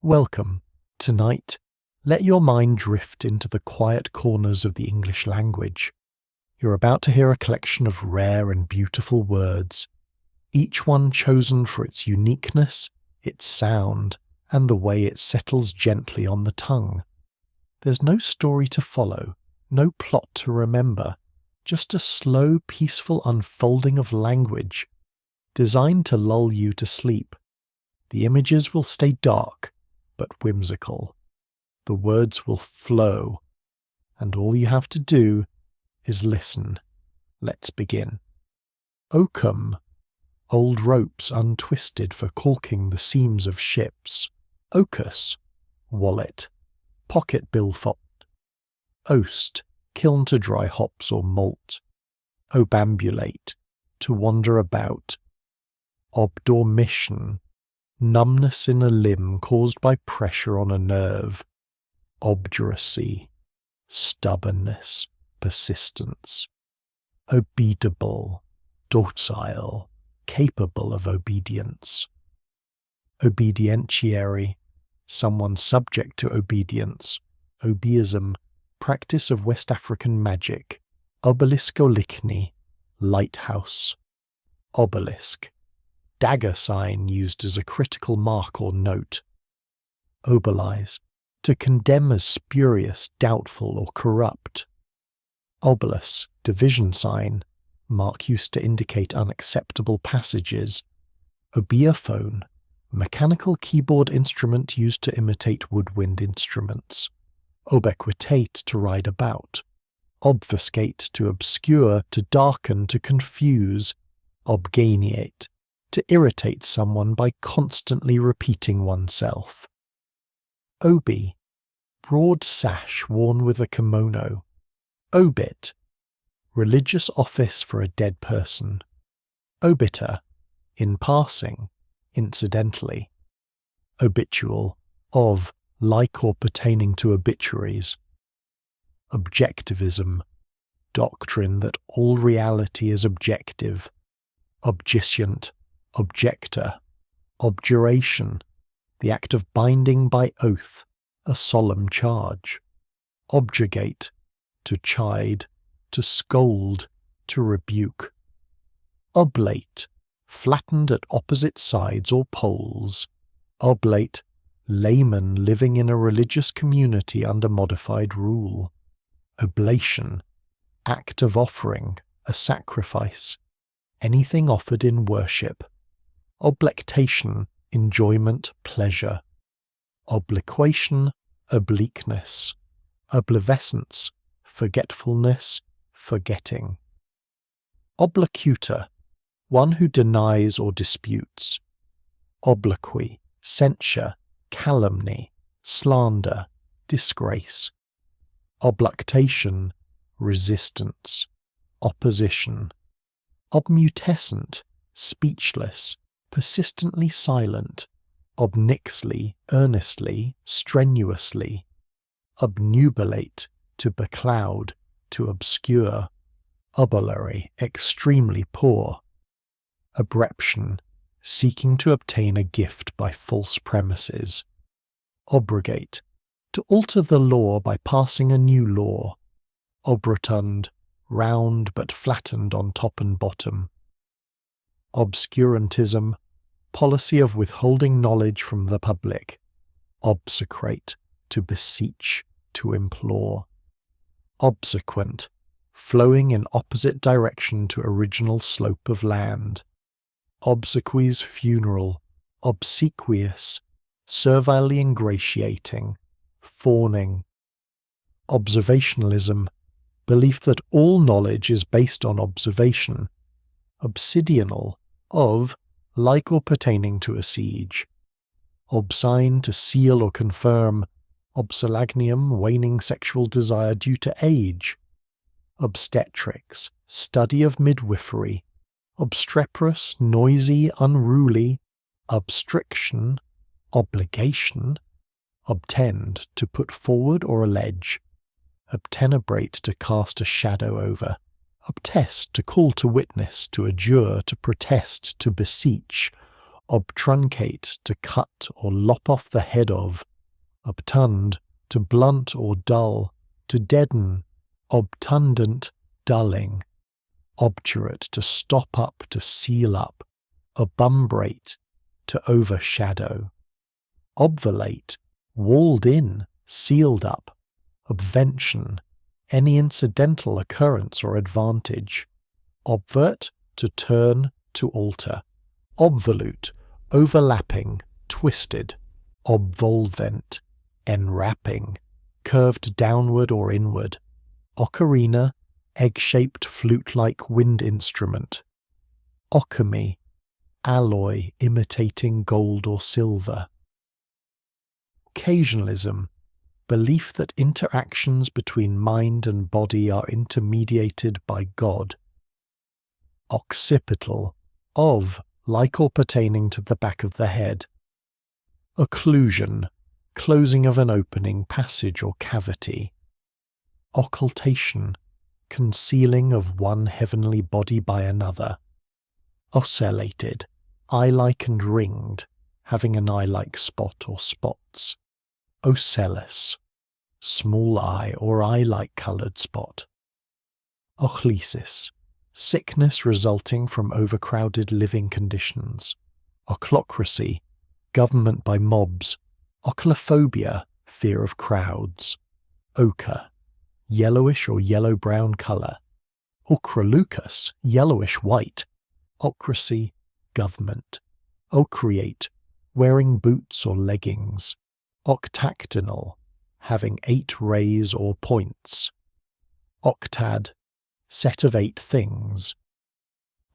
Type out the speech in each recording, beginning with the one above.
Welcome. Tonight, let your mind drift into the quiet corners of the English language. You're about to hear a collection of rare and beautiful words, each one chosen for its uniqueness, its sound, and the way it settles gently on the tongue. There's no story to follow, no plot to remember, just a slow, peaceful unfolding of language, designed to lull you to sleep. The images will stay dark, but whimsical. The words will flow, and all you have to do is listen. Let's begin. Oakum, old ropes untwisted for caulking the seams of ships. Ocus, wallet, pocket billfold. Oast, kiln to dry hops or malt. Obambulate, to wander about. Obdormition, numbness in a limb caused by pressure on a nerve. Obduracy, stubbornness, persistence. Obedible, docile, capable of obedience. Obedientiary, someone subject to obedience. Obeism, practice of West African magic. Obeliskolikni, lighthouse. Obelisk, dagger sign used as a critical mark or note. Obelize, to condemn as spurious, doubtful, or corrupt. Obelus, division sign, mark used to indicate unacceptable passages. Obeaphone, mechanical keyboard instrument used to imitate woodwind instruments. Obequitate, to ride about. Obfuscate, to obscure, to darken, to confuse. Obganiate, to irritate someone by constantly repeating oneself. Obi, broad sash worn with a kimono. Obit, religious office for a dead person. Obiter, in passing, incidentally. Obitual, of, like or pertaining to obituaries. Objectivism, doctrine that all reality is objective. Objiciant, objector. Objuration, the act of binding by oath, a solemn charge. Objurgate, to chide, to scold, to rebuke. Oblate, flattened at opposite sides or poles. Oblate, layman living in a religious community under modified rule. Oblation, act of offering, a sacrifice. Anything offered in worship. Oblectation, enjoyment, pleasure. Obliquation, obliqueness. Oblivescence, forgetfulness, forgetting. Oblocutor, one who denies or disputes. Obloquy, censure, calumny, slander, disgrace. Obluctation, resistance, opposition. Obmutescent, speechless, persistently silent. Obnixly, earnestly, strenuously. Obnubilate, to becloud, to obscure. Obulary, extremely poor. Obreption, seeking to obtain a gift by false premises. Obrogate, to alter the law by passing a new law. Obrotund, round but flattened on top and bottom. Obscurantism, policy of withholding knowledge from the public. Obsecrate, to beseech, to implore. Obsequent, flowing in opposite direction to original slope of land. Obsequies funeral, obsequious, servilely ingratiating, fawning. Observationalism, belief that all knowledge is based on observation. Obsidianal, of, like or pertaining to a siege. Obscene, to seal or confirm. Obsolagnium, waning sexual desire due to age. Obstetrics, study of midwifery. Obstreperous, noisy, unruly. Obstriction, obligation. Obtend, to put forward or allege. Obtenebrate, to cast a shadow over. Obtest, to call to witness, to adjure, to protest, to beseech. obtruncate, to cut or lop off the head of, obtund, to blunt or dull, to deaden, obtundant, dulling, obturate, to stop up, to seal up, obumbrate, to overshadow, obvolate, walled in, sealed up, obvention, any incidental occurrence or advantage, obvert, to turn, to alter, obvolute, overlapping, twisted, obvolvent, enwrapping, curved downward or inward, ocarina, egg-shaped flute-like wind instrument, occamy, alloy imitating gold or silver, occasionalism, belief that interactions between mind and body are intermediated by God, occipital, of, like or pertaining to the back of the head, occlusion, closing of an opening, passage or cavity, occultation, concealing of one heavenly body by another, ocellated, eye-like and ringed, having an eye-like spot or spots, ocellus, small eye or eye-like coloured spot, ochlesis, sickness resulting from overcrowded living conditions, ochlocracy, government by mobs, oculophobia, fear of crowds, ochre, yellowish or yellow-brown colour, ochrolucus, yellowish-white, ocracy, government, ocreate, wearing boots or leggings, octactinal, having 8 rays or points, octad, set of 8 things,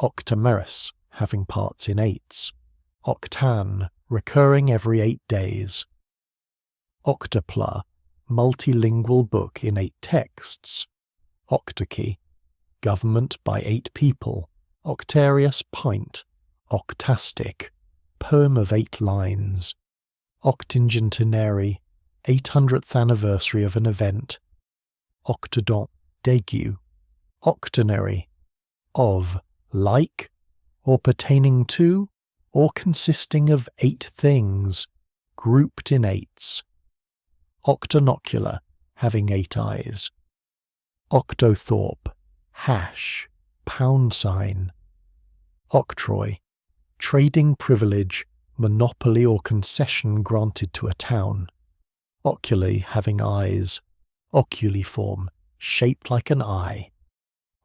octamerus, having parts in 8s, octan, recurring every 8 days, octopla, multilingual book in 8 texts, octachy, government by 8 people, octarius pint, octastic, poem of 8 lines, octingentenary, 800th anniversary of an event, octodont, degu, octonary, of, like, or pertaining to, or consisting of 8 things, grouped in 8s, octonocular, having 8 eyes, octothorpe, hash, pound sign, octroi, trading privilege, monopoly or concession granted to a town, oculi, having eyes, oculiform, shaped like an eye,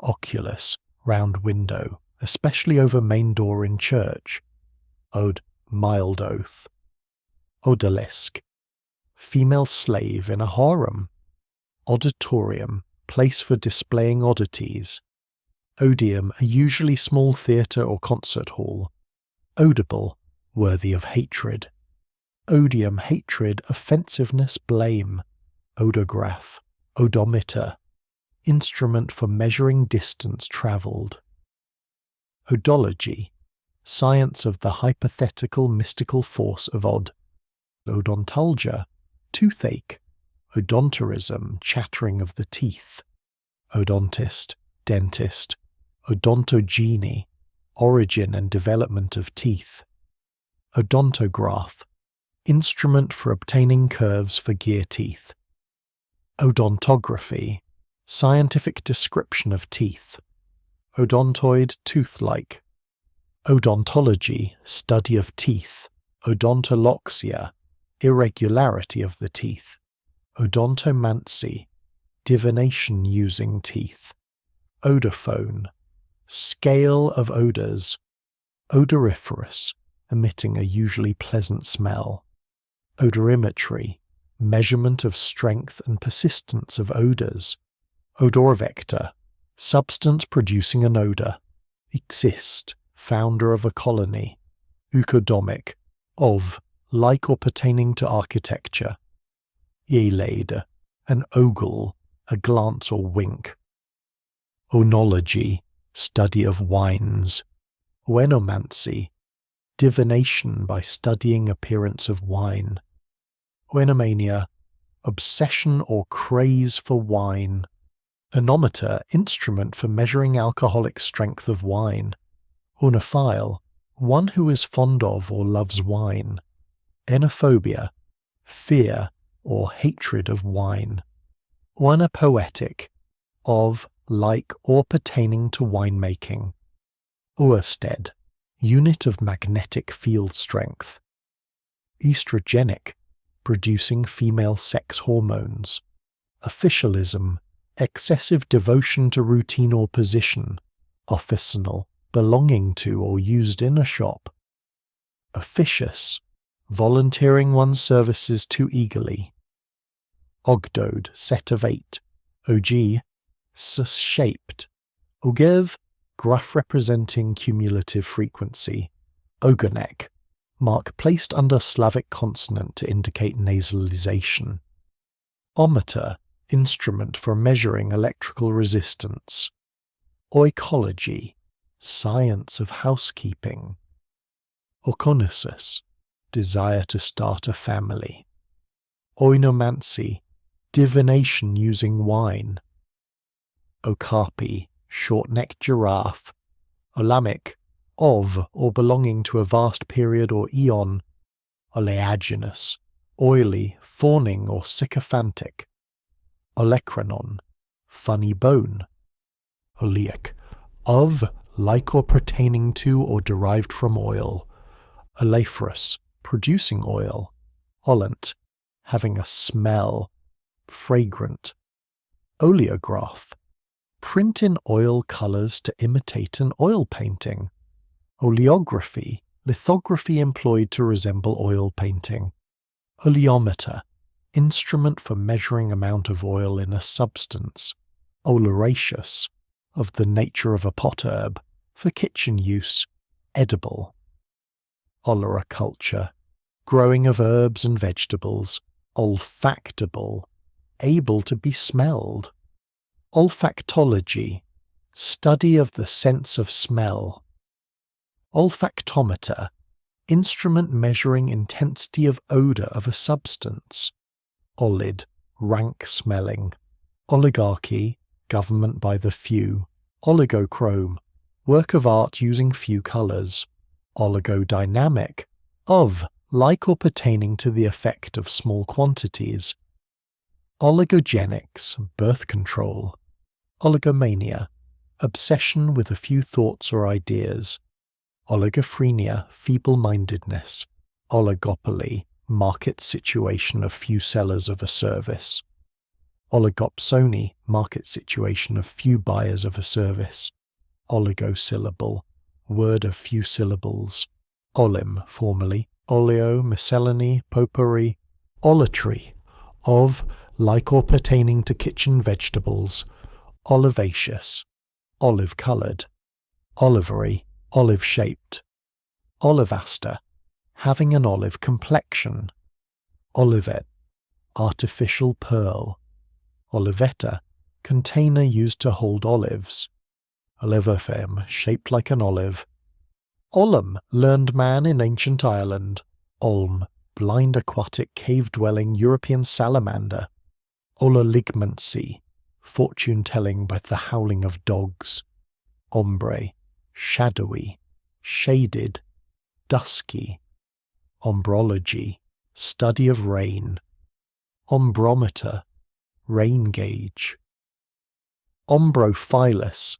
oculus, round window, especially over main door in church, ode, mild oath, odalisque, female slave in a harem, auditorium, place for displaying oddities, odium, a usually small theatre or concert hall, audible, worthy of hatred, odium, hatred, offensiveness, blame, odograph, odometer, instrument for measuring distance travelled, odology, science of the hypothetical mystical force of odd, odontologia, toothache, odontorism, chattering of the teeth, odontist, dentist, odontogeny, origin and development of teeth, odontograph, instrument for obtaining curves for gear teeth, odontography, scientific description of teeth, odontoid, tooth-like, odontology, study of teeth, odontoloxia, irregularity of the teeth, odontomancy, divination using teeth, odophone, scale of odours, odoriferous, emitting a usually pleasant smell, odorimetry, measurement of strength and persistence of odours, odorvector, substance producing an odour, exist, founder of a colony, eucodomic, of, like or pertaining to architecture, Ielade, an ogle, a glance or wink, onology, study of wines, oenomancy, divination by studying appearance of wine, oenomania, obsession or craze for wine, oenometer, instrument for measuring alcoholic strength of wine, oenophile, one who is fond of or loves wine. Enophobia, fear or hatred of wine. Oenopoetic, of, like or pertaining to winemaking. Oersted, unit of magnetic field strength. Estrogenic, producing female sex hormones. Officialism, excessive devotion to routine or position. Officinal, belonging to or used in a shop. Officious, volunteering one's services too eagerly. Ogdoad, set of 8. Og, shaped. Ogev, graph representing cumulative frequency. Ogonek, mark placed under Slavic consonant to indicate nasalization. Ohmmeter, instrument for measuring electrical resistance. Oikology, science of housekeeping. Okonosis, desire to start a family. Oinomancy, divination using wine. Okapi, short-necked giraffe. Olamic, of or belonging to a vast period or eon. Oleaginous, oily, fawning or sycophantic. Olecranon, funny bone. Oleic, of, like or pertaining to or derived from oil. Oleifrous, producing oil. Olant, having a smell. Fragrant. Oleograph, print in oil colours to imitate an oil painting. Oleography, lithography employed to resemble oil painting. Oleometer, instrument for measuring amount of oil in a substance. Oleraceous, of the nature of a potherb, for kitchen use, edible. Oleraculture, growing of herbs and vegetables. Olfactable, able to be smelled. Olfactology, study of the sense of smell. Olfactometer, instrument measuring intensity of odour of a substance. Olid, rank smelling. Oligarchy, government by the few. Oligochrome, work of art using few colours. Oligodynamic, of, like or pertaining to the effect of small quantities. Oligogenics, birth control. Oligomania, obsession with a few thoughts or ideas. Oligophrenia, feeble-mindedness. Oligopoly, market situation of few sellers of a service. Oligopsony, market situation of few buyers of a service. Oligosyllable, word of few syllables. Olim, formerly. Oleo, miscellany, potpourri. Olatry, of, like or pertaining to kitchen vegetables. Olivaceous, olive-coloured. Olivary, olive-shaped. Olivaster, having an olive complexion. Olivet, artificial pearl. Olivetta, container used to hold olives. Olivifem, shaped like an olive. Ollum, learned man in ancient Ireland. Olm, blind aquatic cave-dwelling European salamander. Olaligmancy, fortune-telling by the howling of dogs. Ombre, shadowy, shaded, dusky. Ombrology, study of rain. Ombrometer, rain gauge. Ombrophilus,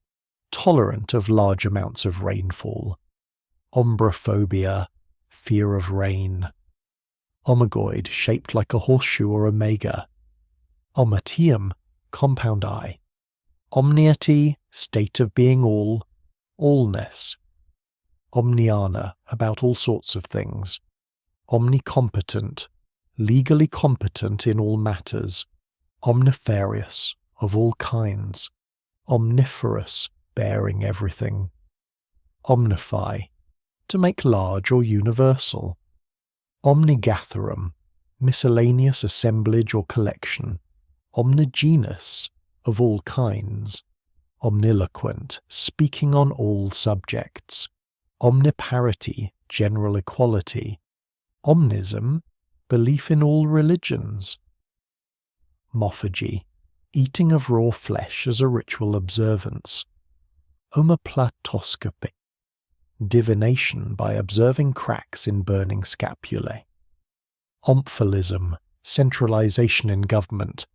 tolerant of large amounts of rainfall. Ombrophobia, fear of rain. Omegoid, shaped like a horseshoe or omega. Omatium, compound eye. Omniety, state of being all, allness. Omniana, about all sorts of things. Omnicompetent, legally competent in all matters. Omnifarious, of all kinds. Omniferous, bearing everything. Omnify, to make large or universal. Omnigatherum, miscellaneous assemblage or collection. Omnigenous, of all kinds. Omniloquent, speaking on all subjects. Omniparity, general equality. Omnism, belief in all religions. Mophagy, eating of raw flesh as a ritual observance. Omoplatoscopy, divination by observing cracks in burning scapulae. Omphalism, centralization in government.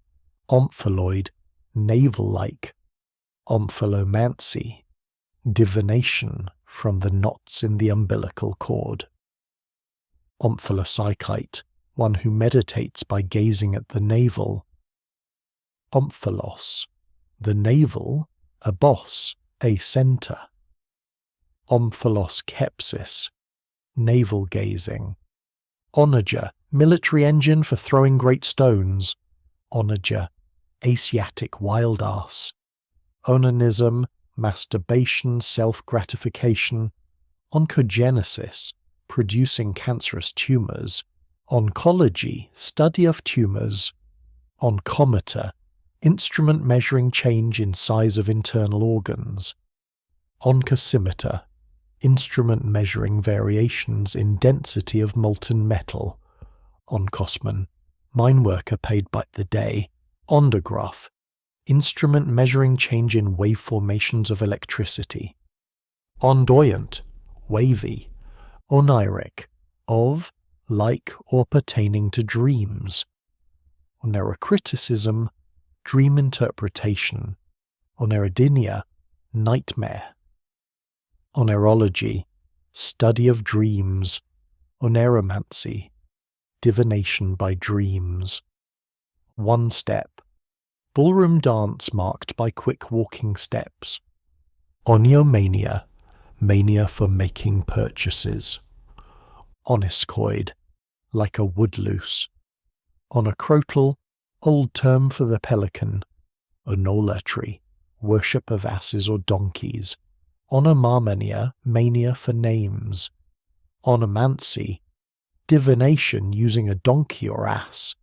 Omphaloid, navel-like. Omphalomancy, divination from the knots in the umbilical cord. Omphalocycite, one who meditates by gazing at the navel. Omphalos, the navel, a boss, a centre. Omphaloskepsis, navel gazing. Onager, military engine for throwing great stones. Onager, Asiatic wild ass. Onanism, masturbation, self-gratification. Oncogenesis, producing cancerous tumours. Oncology, study of tumours. Oncometer, instrument measuring change in size of internal organs. Oncosimeter, instrument measuring variations in density of molten metal. Oncosman, mine worker paid by the day. Ondograph, instrument measuring change in wave formations of electricity. Ondoyant, wavy. Oniric, of, like or pertaining to dreams. Oneirocriticism, dream interpretation. Oneirodynia, nightmare. Oneirology, study of dreams. Oneiromancy, divination by dreams. One step, ballroom dance marked by quick walking steps. Oniomania, mania for making purchases. Oniscoid, like a woodlouse. Onocrotal, old term for the pelican. Onolatry, worship of asses or donkeys. Onomarmania, mania for names. Onomancy, divination using a donkey or ass.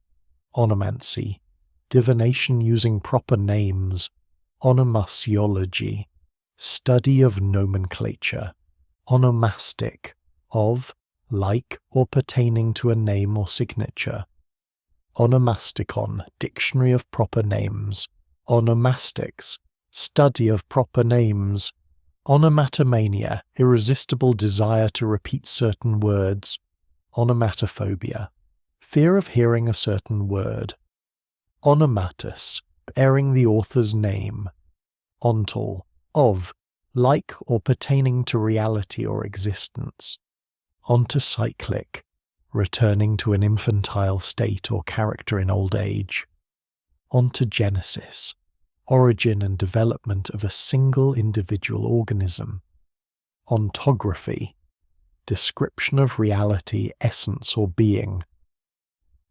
Onomancy, divination using proper names. Onomasiology, study of nomenclature. Onomastic, of, like or pertaining to a name or signature. Onomasticon, dictionary of proper names. Onomastics, study of proper names. Onomatomania, irresistible desire to repeat certain words. Onomatophobia, fear of hearing a certain word. Onomatus, bearing the author's name. Ontal, of, like or pertaining to reality or existence. Ontocyclic, returning to an infantile state or character in old age. Ontogenesis, origin and development of a single individual organism. Ontography, description of reality, essence or being.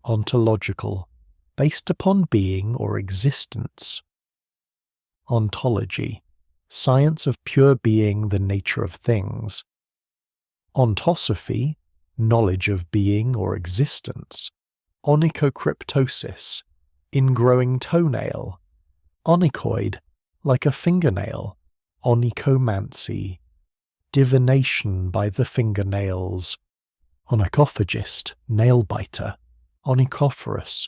Ontological, based upon being or existence. Ontology, science of pure being, the nature of things. Ontosophy, knowledge of being or existence. Onychocryptosis, ingrowing toenail. Onychoid, like a fingernail. Onychomancy, divination by the fingernails. Onychophagist, nail-biter. Onychophorus,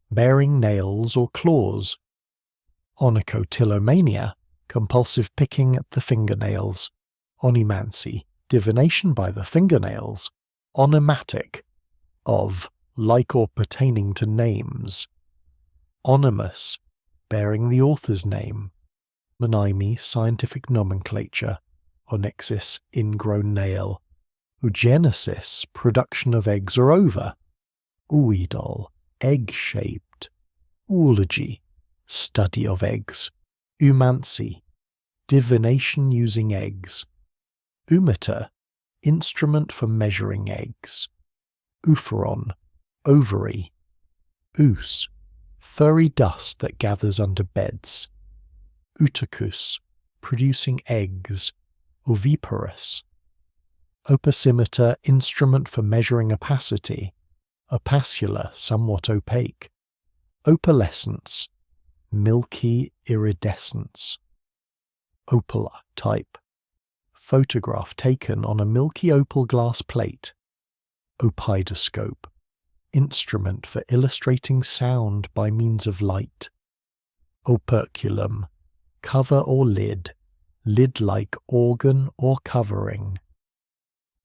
bearing nails or claws. Onychotillomania, compulsive picking at the fingernails. Onymancy, divination by the fingernails. Onomatic, of, like or pertaining to names. Onymous, bearing the author's name. Onymy, scientific nomenclature. Onyxis, ingrown nail. Oogenesis, production of eggs or ova. Ooidol, egg-shaped. Oology, study of eggs. Oomancy, divination using eggs. Oometer, instrument for measuring eggs. Oophoron, ovary. Oos, furry dust that gathers under beds. Ootacus, producing eggs. Oviparous. Opacimeter, instrument for measuring opacity. Opacular, somewhat opaque. Opalescence, milky iridescence. Opala type, photograph taken on a milky opal glass plate. Opidoscope, instrument for illustrating sound by means of light. Operculum, cover or lid, lid-like organ or covering.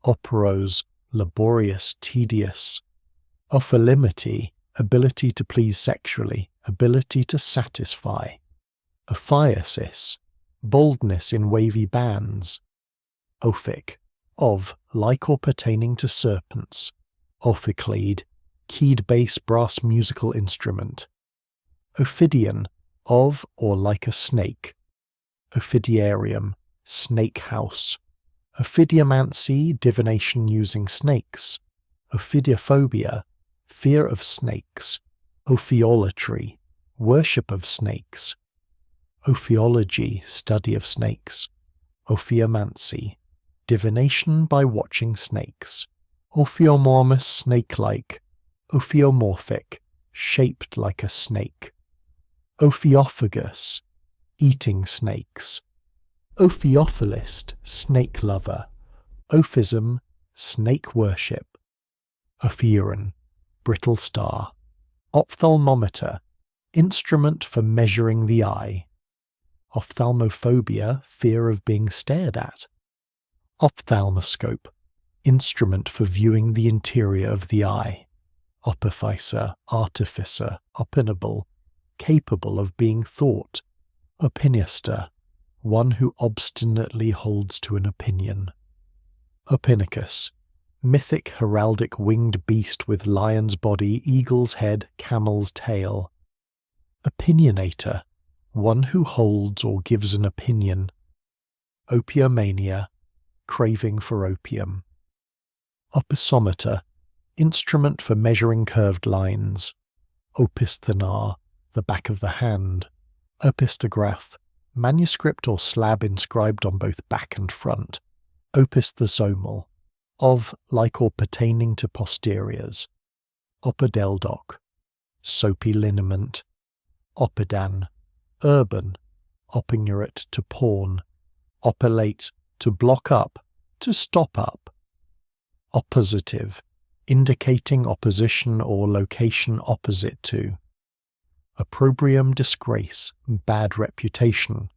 Operos, laborious, tedious. Ophilimity, ability to please sexually, ability to satisfy. Ophiasis, boldness in wavy bands. Ophic, of, like or pertaining to serpents. Ophicleide, keyed bass brass musical instrument. Ophidian, of or like a snake. Ophidiarium, snake house. Ophidiomancy, divination using snakes. Ophidiophobia, fear of snakes. Ophiolatry, worship of snakes. Ophiology, study of snakes. Ophiomancy, divination by watching snakes. Ophiomormus, snake-like. Ophiomorphic, shaped like a snake. Ophiophagus, eating snakes. Ophiophilist, snake lover. Ophism, snake worship. Ophiuron, brittle star. Ophthalmometer, instrument for measuring the eye. Ophthalmophobia, fear of being stared at. Ophthalmoscope, instrument for viewing the interior of the eye. Opophyser, artificer, opinable, capable of being thought. Opiniaster, one who obstinately holds to an opinion. Opinicus, mythic heraldic winged beast with lion's body, eagle's head, camel's tail. Opinionator, one who holds or gives an opinion. Opiomania, craving for opium. Opisometer, instrument for measuring curved lines. Opisthenar, the back of the hand. Opistograph, manuscript or slab inscribed on both back and front. Opisthesomal, of, like or pertaining to posteriors. Opodeldoc, soapy liniment. Opidan, urban, opinurate to pawn. Opilate, to block up, to stop up. Oppositive, indicating opposition or location opposite to. Opprobrium, disgrace, bad reputation.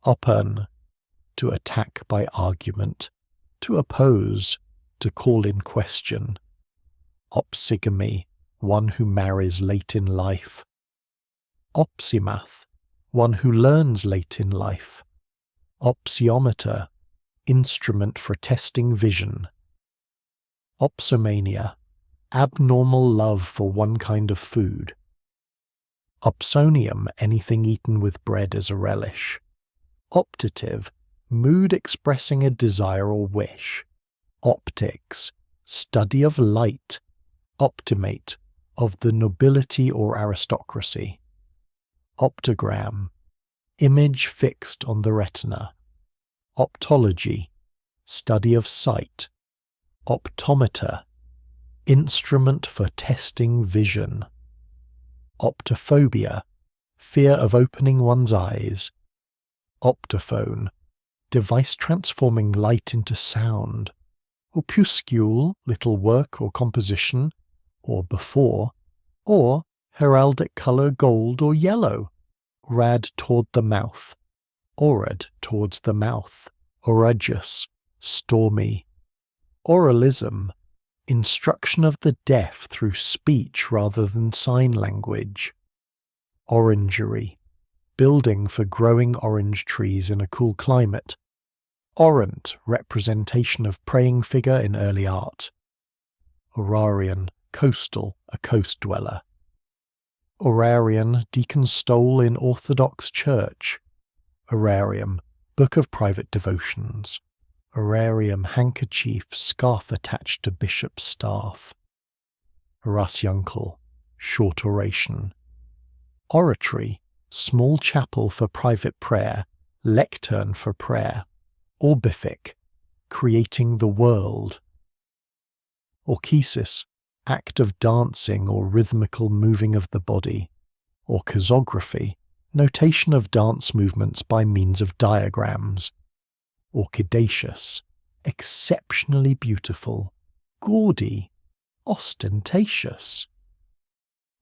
Opern, to attack by argument, to oppose, to call in question. Opsigamy, one who marries late in life. Opsimath, one who learns late in life. Opsiometer, instrument for testing vision. Opsomania, abnormal love for one kind of food. Opsonium, anything eaten with bread as a relish. Optative, mood expressing a desire or wish. Optics, study of light. Optimate, of the nobility or aristocracy. Optogram, image fixed on the retina. Optology, study of sight. Optometer, instrument for testing vision. Optophobia, fear of opening one's eyes. Optophone, device transforming light into sound. Opuscule, little work or composition, or before, or heraldic colour gold or yellow. Orad, toward the mouth. Orad, towards the mouth. Orageous, stormy. Oralism, instruction of the deaf through speech rather than sign language. Orangery, building for growing orange trees in a cool climate. Orant, representation of praying figure in early art. Orarian, coastal, a coast dweller. Orarian, deacon stole in Orthodox Church. Orarium, book of private devotions. Orarium, handkerchief, scarf attached to bishop's staff. Oratiuncle, short oration. Oratory, small chapel for private prayer, lectern for prayer. Orbific, creating the world. Orchesis, act of dancing or rhythmical moving of the body. Orchesography, notation of dance movements by means of diagrams. Orchidaceous, exceptionally beautiful. Gaudy, ostentatious.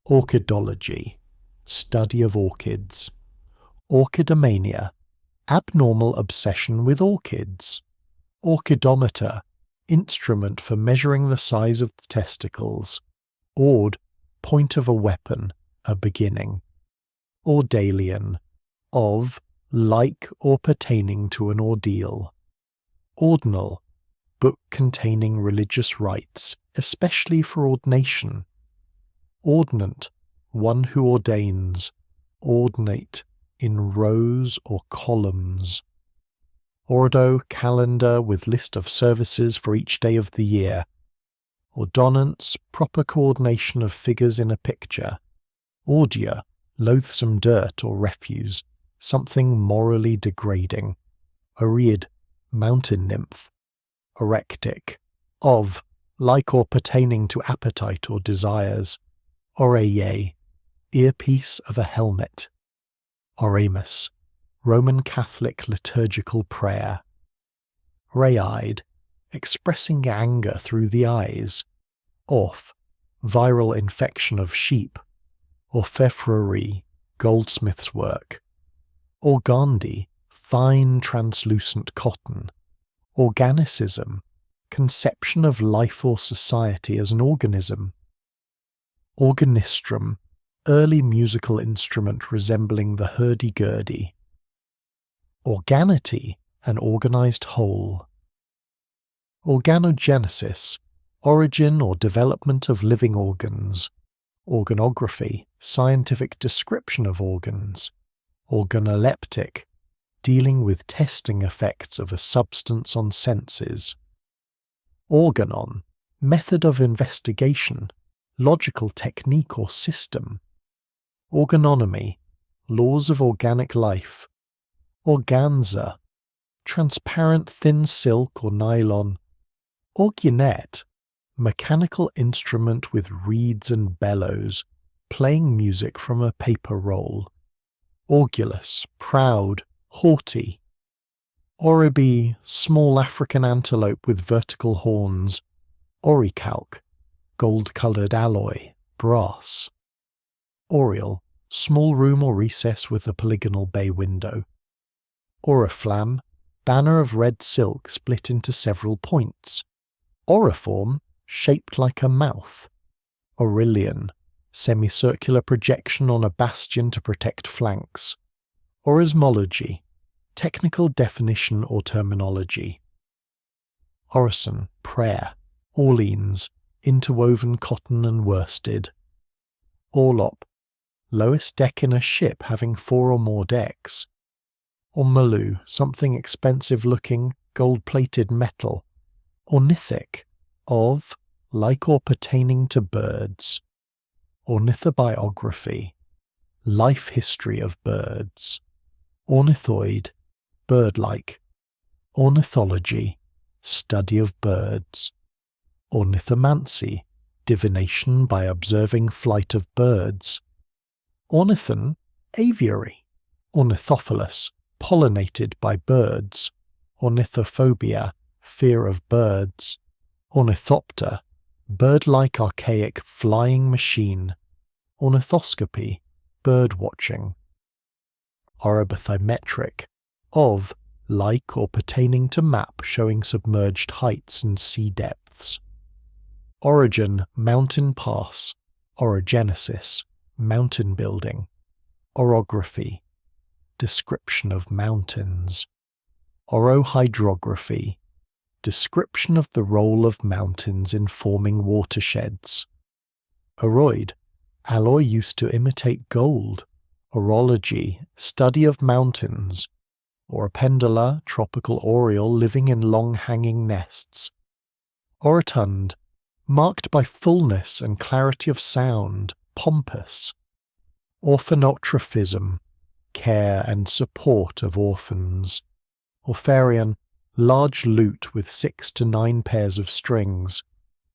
Orchidology, study of orchids. Orchidomania, abnormal obsession with orchids. Orchidometer, instrument for measuring the size of the testicles. Ord, point of a weapon, a beginning. Ordalian, of, like or pertaining to an ordeal. Ordinal, book containing religious rites, especially for ordination. Ordinant, one who ordains. Ordinate, in rows or columns. Ordo, calendar with list of services for each day of the year. Ordonnance, proper coordination of figures in a picture. Ordure, loathsome dirt or refuse, something morally degrading. Oread, mountain nymph. Orectic, of, like or pertaining to appetite or desires. Oreille, earpiece of a helmet. Oremus, Roman Catholic liturgical prayer. Rayide, expressing anger through the eyes. Orf, viral infection of sheep. Orfèvrerie, goldsmith's work. Organdie, fine translucent cotton. Organicism, conception of life or society as an organism. Organistrum, early musical instrument resembling the hurdy-gurdy. Organity, an organized whole. Organogenesis, origin or development of living organs. Organography, scientific description of organs. Organoleptic, dealing with testing effects of a substance on senses. Organon, method of investigation, logical technique or system. Organonomy, laws of organic life. Organza, transparent thin silk or nylon. Orguinet, mechanical instrument with reeds and bellows, playing music from a paper roll. Orgulous, proud, haughty. Oribi, small African antelope with vertical horns. Orichalc, gold-coloured alloy, brass. Oriel, small room or recess with a polygonal bay window. Oriflamme, banner of red silk split into several points. Oriform, shaped like a mouth. Aurelian, semicircular projection on a bastion to protect flanks. Orismology, technical definition or terminology. Orison, prayer. Orleans, interwoven cotton and worsted. Orlop, lowest deck in a ship having 4 or more decks. Ormolu, something expensive looking, gold-plated metal. Ornithic, of, like or pertaining to birds. Ornithobiography, life history of birds. Ornithoid, bird-like. Ornithology, study of birds. Ornithomancy, divination by observing flight of birds. Ornithon, aviary. Ornithophilus, pollinated by birds. Ornithophobia, fear of birds. Ornithopter, bird-like archaic flying machine. Ornithoscopy, bird-watching. Orobathymetric, of, like or pertaining to map showing submerged heights and sea depths. Origin, mountain pass. Orogenesis, mountain building. Orography, description of mountains. Orohydrography, description of the role of mountains in forming watersheds. Oroid, alloy used to imitate gold. Orology, study of mountains. Orapendula, tropical oriole living in long-hanging nests. Orotund, marked by fullness and clarity of sound, pompous. Orphanotrophism, care and support of orphans. Orpharion, large lute with 6 to 9 pairs of strings.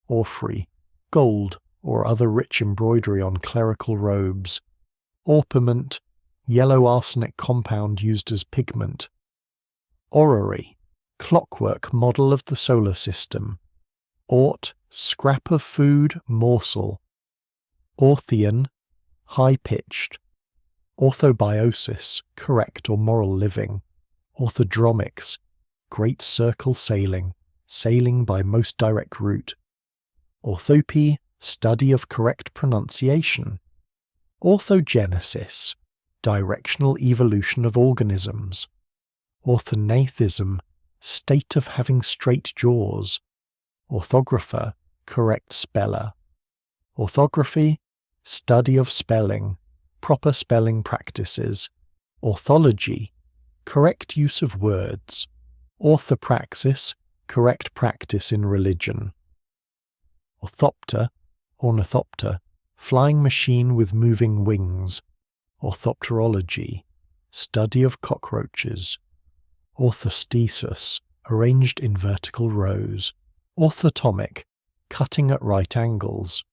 Orphrey, gold or other rich embroidery on clerical robes. Orpiment, yellow arsenic compound used as pigment. Orrery, clockwork model of the solar system. Ort, scrap of food, morsel. Orthian, high-pitched. Orthobiosis, correct or moral living. Orthodromics, great circle sailing. sailing by most direct route. Orthopy, study of correct pronunciation. Orthogenesis, directional evolution of organisms. Orthognathism, state of having straight jaws. Orthographer, correct speller. Orthography, study of spelling, proper spelling practices. Orthology, correct use of words. Orthopraxis, correct practice in religion. Orthopter, ornithopter, flying machine with moving wings. Orthopterology, study of cockroaches. Orthostasis, arranged in vertical rows. Orthotomic, cutting at right angles.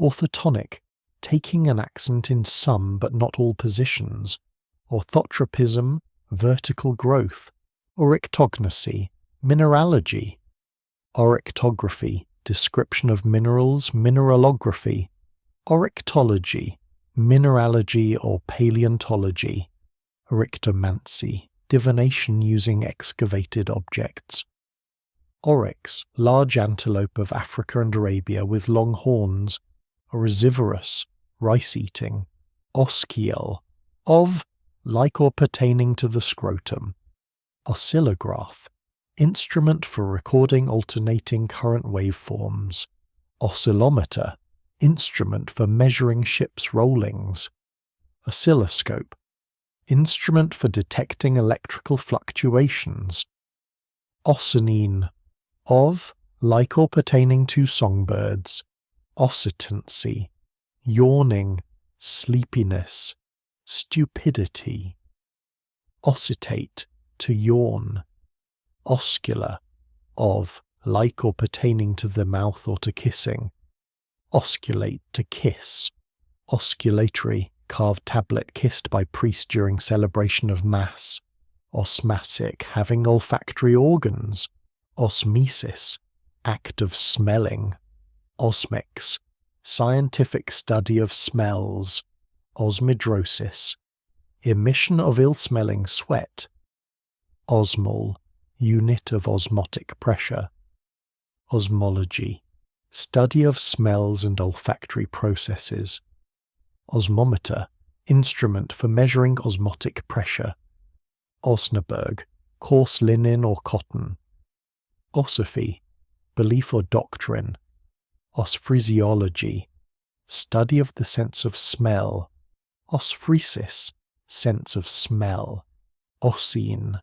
Orthotonic, taking an accent in some but not all positions. Orthotropism, vertical growth. Orictognosy, mineralogy. Orictography, description of minerals, mineralography. Orictology, mineralogy or paleontology. Orictomancy, divination using excavated objects. Oryx, large antelope of Africa and Arabia with long horns. Orisivorous, rice-eating. Osciol, of, like or pertaining to the scrotum. Oscillograph, instrument for recording alternating current waveforms. Oscillometer, instrument for measuring ships' rollings. Oscilloscope, instrument for detecting electrical fluctuations. Ossinine, of, like or pertaining to songbirds. Occitancy, yawning, sleepiness, stupidity. Occitate, to yawn. Oscular, of, like or pertaining to the mouth or to kissing. Osculate, to kiss. Osculatory, carved tablet kissed by priest during celebration of Mass. Osmatic, having olfactory organs. Osmesis, act of smelling. Osmics, scientific study of smells. Osmidrosis, emission of ill-smelling sweat. Osmol, unit of osmotic pressure. Osmology, study of smells and olfactory processes. Osmometer, instrument for measuring osmotic pressure. Osnaburg, coarse linen or cotton. Osophy, belief or doctrine. Osphysiology, study of the sense of smell. Osphysis, sense of smell. Ossine,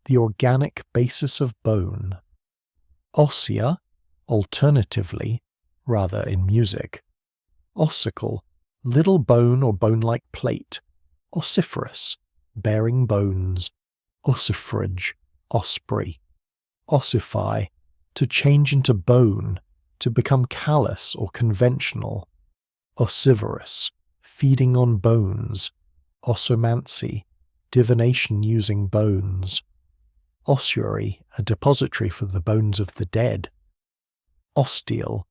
the organic basis of bone. Ossia, alternatively, rather in music. Ossicle, little bone or bone-like plate. Ossiferous, bearing bones. Ossifrage, osprey. Ossify, to change into bone, to become callous or conventional. Ossivorous, feeding on bones. Ossomancy, divination using bones. Ossuary, a depository for the bones of the dead. Ostial,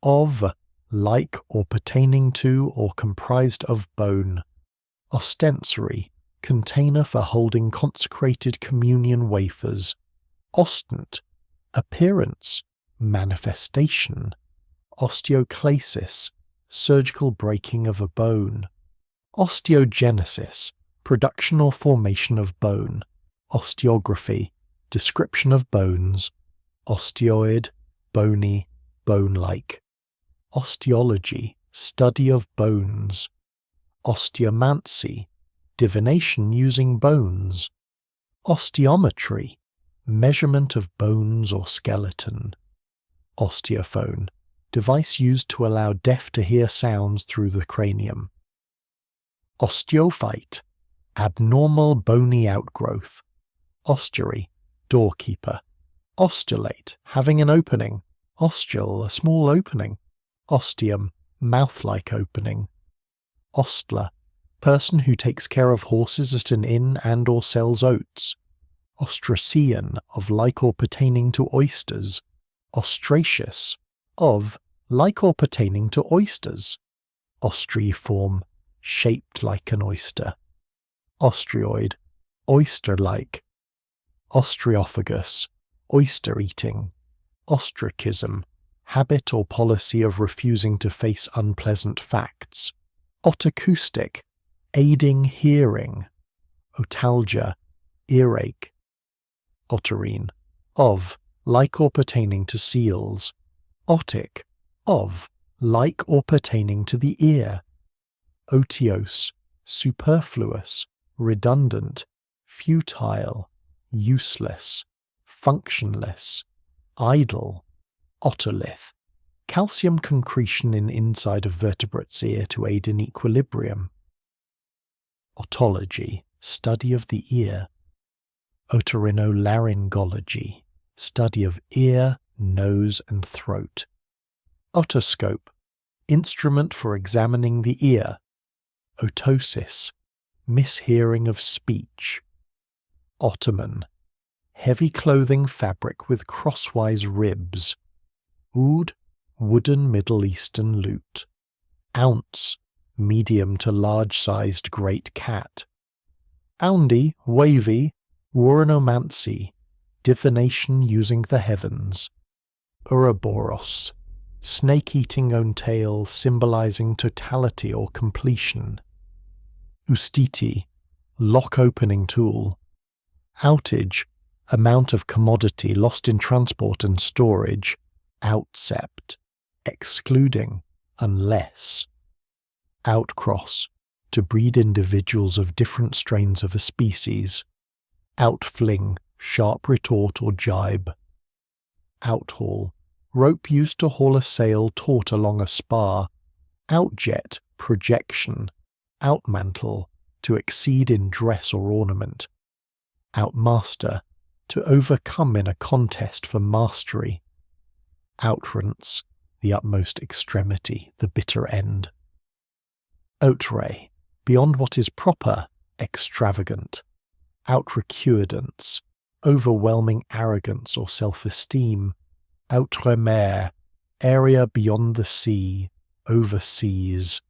of, like or pertaining to or comprised of bone. Ostensory, container for holding consecrated communion wafers. Ostent, appearance, manifestation. Osteoclasis, surgical breaking of a bone. Osteogenesis, production or formation of bone. Osteography, description of bones. Osteoid, bony, bone-like. Osteology, study of bones. Osteomancy, divination using bones. Osteometry, measurement of bones or skeleton. Osteophone, device used to allow deaf to hear sounds through the cranium. Osteophyte, abnormal bony outgrowth. Ostuary, doorkeeper. Ostulate, having an opening. Ostule, a small opening. Ostium, mouth-like opening. Ostler, person who takes care of horses at an inn and or sells oats. Ostracean, of like or pertaining to oysters. Ostraceous, of like or pertaining to oysters. Ostriform, shaped like an oyster. Ostrioid, oyster-like. Ostriophagus, oyster-eating. ostracism, habit or policy of refusing to face unpleasant facts. Otacoustic, aiding hearing. Otalgia, earache. Otorine, of, like or pertaining to seals. Otic, of, like or pertaining to the ear. Otiose, superfluous, redundant, futile, useless, functionless, idle. Otolith, calcium concretion in inside of vertebrate's ear to aid in equilibrium. Otology, study of the ear. Otorinolaryngology, study of ear, nose and throat. Otoscope, instrument for examining the ear. Otosis, mishearing of speech. Ottoman, heavy clothing fabric with crosswise ribs. Oud, wooden Middle Eastern lute. Ounce, medium to large-sized great cat. Oundy, wavy, Waranomancy, divination using the heavens. Ouroboros, snake-eating own tail symbolizing totality or completion. Ustiti, lock-opening tool. Outage, amount of commodity lost in transport and storage. Outcept, excluding, unless. Outcross, to breed individuals of different strains of a species. Outfling, sharp retort or jibe. Outhaul, rope used to haul a sail taut along a spar. Outjet, projection. Outmantle, to exceed in dress or ornament. Outmaster, to overcome in a contest for mastery. Outrance, the utmost extremity, the bitter end. Outre, beyond what is proper, extravagant. Outrecuidance, overwhelming arrogance or self-esteem. Outremer, area beyond the sea, overseas.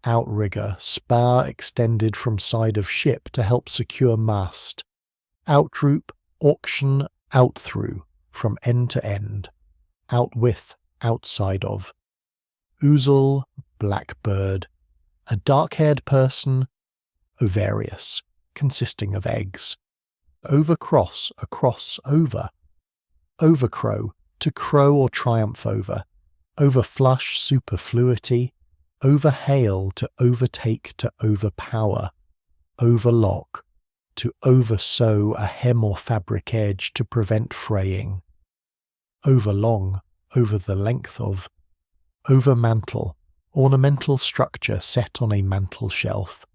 Outrigger, spar extended from side of ship to help secure mast. Outroop, auction, outthrough, from end to end. Outwith, outside of. Ouzel, blackbird, a dark-haired person. Ovarious, consisting of eggs. Overcross, across, over. Overcrow, to crow or triumph over. Overflush, superfluity. Overhail, to overtake, to overpower. Overlock, to oversew a hem or fabric edge to prevent fraying. Overlong, over the length of. Overmantle, ornamental structure set on a mantel shelf.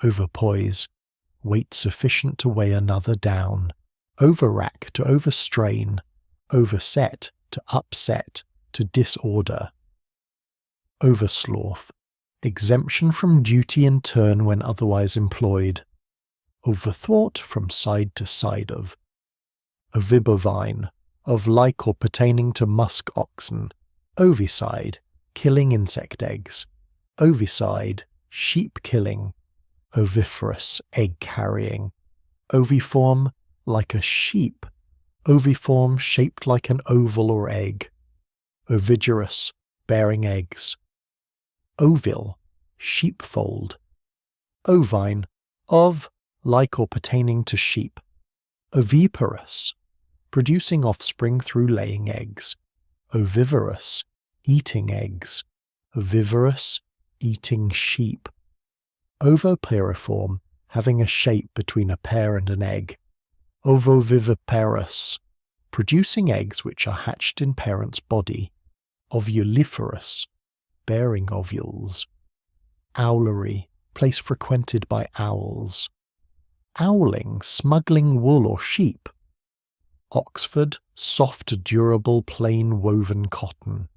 Overpoise, weight sufficient to weigh another down. Overrack, to overstrain. Overset, to upset, to disorder. Overslaughf, exemption from duty in turn when otherwise employed. Overthought, from side to side of. Ovibovine, of like or pertaining to musk oxen. Ovicide, killing insect eggs. Ovicide, sheep killing. Oviferous, egg carrying. Oviform, like a sheep. Oviform, shaped like an oval or egg. Ovigerous, bearing eggs. Ovil, sheepfold. Ovine, of, like or pertaining to sheep. Oviparous, producing offspring through laying eggs. Ovivorous, eating eggs. Ovivorous, eating sheep. Ovoperiform, having a shape between a pear and an egg. Ovoviviparous, producing eggs which are hatched in parent's body. Ovuliferous, bearing ovules. Owlery, place frequented by owls. Owling, smuggling wool or sheep. Oxford, soft, durable, plain woven cotton.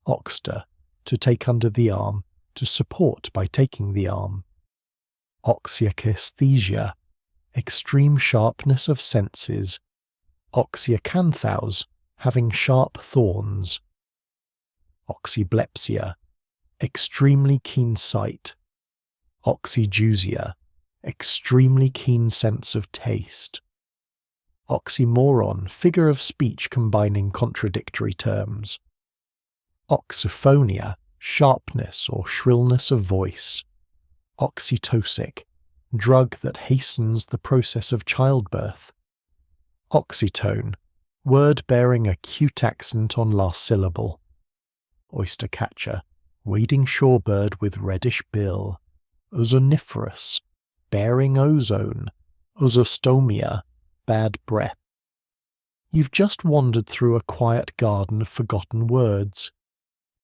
Oxter, to take under the arm, to support by taking the arm. Oxyakesthesia, extreme sharpness of senses. Oxyacanthous, having sharp thorns. Oxyblepsia, extremely keen sight. Oxyjusia, extremely keen sense of taste. Oxymoron, figure of speech combining contradictory terms. Oxyphonia, sharpness or shrillness of voice. Oxytocic, drug that hastens the process of childbirth. Oxytone, word bearing a cute accent on last syllable. Oystercatcher, wading shorebird with reddish bill. Ozoniferous, bearing ozone. Ozostomia, bad breath. You've just wandered through a quiet garden of forgotten words,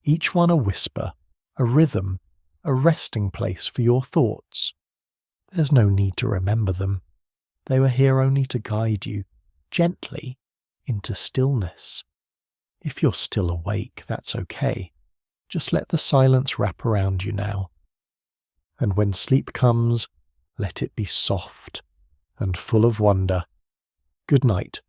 each one a whisper, a rhythm, a resting place for your thoughts. There's no need to remember them. They were here only to guide you, gently, into stillness. If you're still awake, that's okay. Just let the silence wrap around you now. And when sleep comes, let it be soft and full of wonder. Good night.